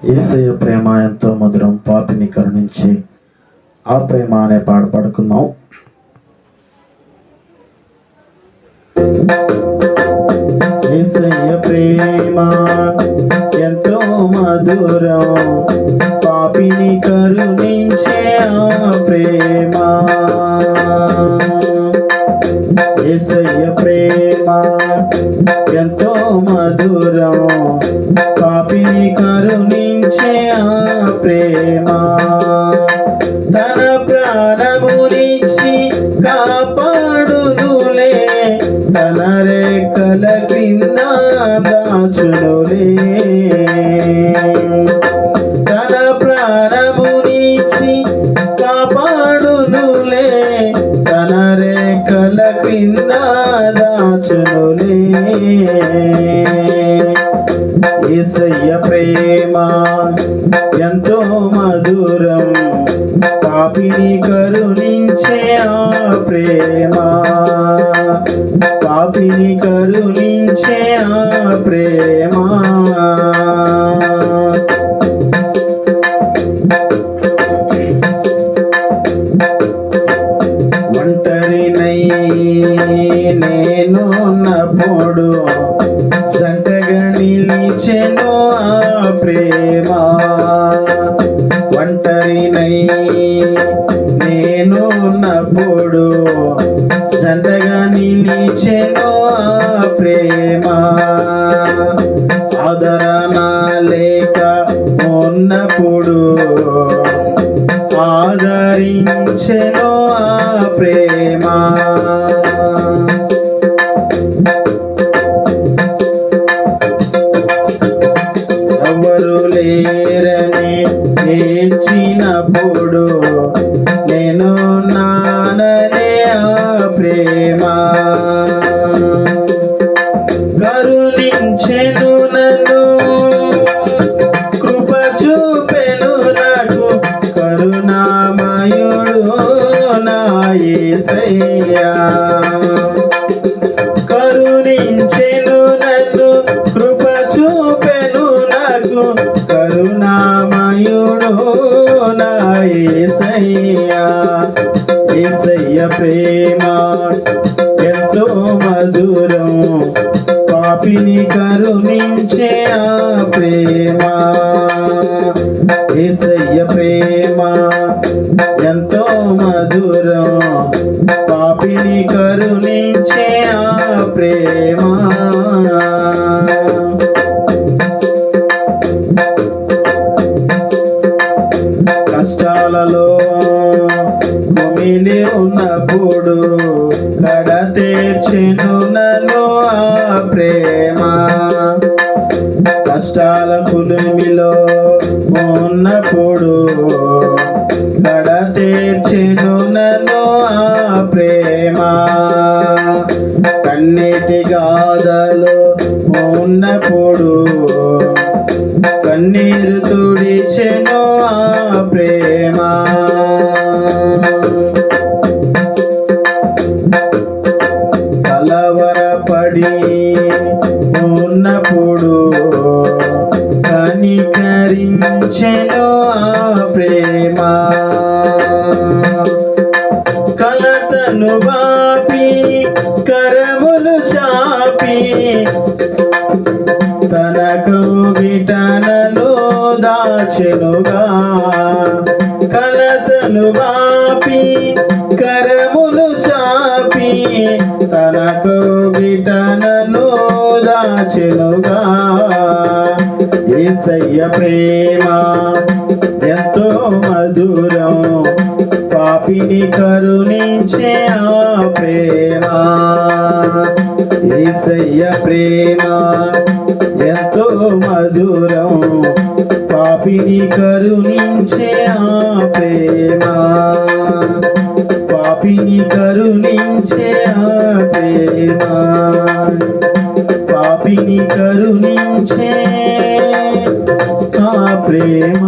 యేసయ్య ప్రేమ ఎంతో మధురం, పాపిని కరుణించి ఆ ప్రేమ అనే పాట పాడుకుందాం. యేసయ్య ప్రేమ ఎంతో మధురం, పాపిని కరుణించే ఆ ప్రేమ. యేసయ్య ప్రేమ ఎంతో మధురం, పాపిని కరుణించే ఆ ప్రేమ. తన ప్రాణమునిచ్చి కాపాడునులే, తన రెక్కల క్రింద దాచునులే. తన ప్రాణమునిచ్చి కాపాడునులే, తన రెక్కల క్రింద దాచునులే. యేసయ్య ప్రేమ ఎంతో మధురం, పాపిని కరుణించే ఆ ప్రేమ. పాపిని కరుణించే ఆ ప్రేమ. ఒంటరినై నేను ఉన్నప్పుడు జంటగా నిలిచెను ఆ ప్రేమ. ఒంటరినై నేను ఉన్నప్పుడు జంటగా నిలిచెను ఆ ప్రేమ. ఆదరణ లేక ఉన్నప్పుడు ఆదరించెను ఆ ప్రేమ. ఎవరు లేరని ఏడ్చినప్పుడు నేను నాననే ఆ ప్రేమ. కరుణించెను నన్ను, కృప చూపెను నాకు, కరుణామయుడు నా యేసయ్యా. కరుణించెను నన్ను, కృప చూపెను నాకు, కరుణామయుడు నా యేసయ్యా. యేసయ్య ప్రేమ ఎంతో మధురం, పాపిని కరుణించే ఆ ప్రేమ. యేసయ్య ప్రేమ ఎంతో మధురం, పాపిని కరుణించే ఆ ప్రేమ. కష్టాలలో కుమిలి ఉన్నప్పుడు కడ తీర్చెను నన్ను ఆ ప్రేమ. కష్టాల కులిమిలో ఉన్నప్పుడు కడ తీర్చెను నన్ను ఆ ప్రేమ. కన్నీటి గాథలో ఉన్నప్పుడు కన్నీరు తుడిచెను ఆ ప్రేమ. కలవరపడి ఉన్నప్పుడు కనికరించెను ఆ ప్రేమ. కలతను బాపి కరములు చాపి తన కౌగిటనను దాచెనుగా. కలతను బాపి కరములు చాపి తన కౌగిటనను దాచెనుగా. యేసయ్య ప్రేమ ఎంతో మధురం, పాపిని కరుణించే ఆ ప్రేమ. యేసయ్య ప్రేమ ఎంతో మధురం, పాపిని కరుణించే ఆ ప్రేమ. పాపిని కరుణించే ఆ ప్రేమ. పాపిని కరుణించే ఆ ప్రేమ.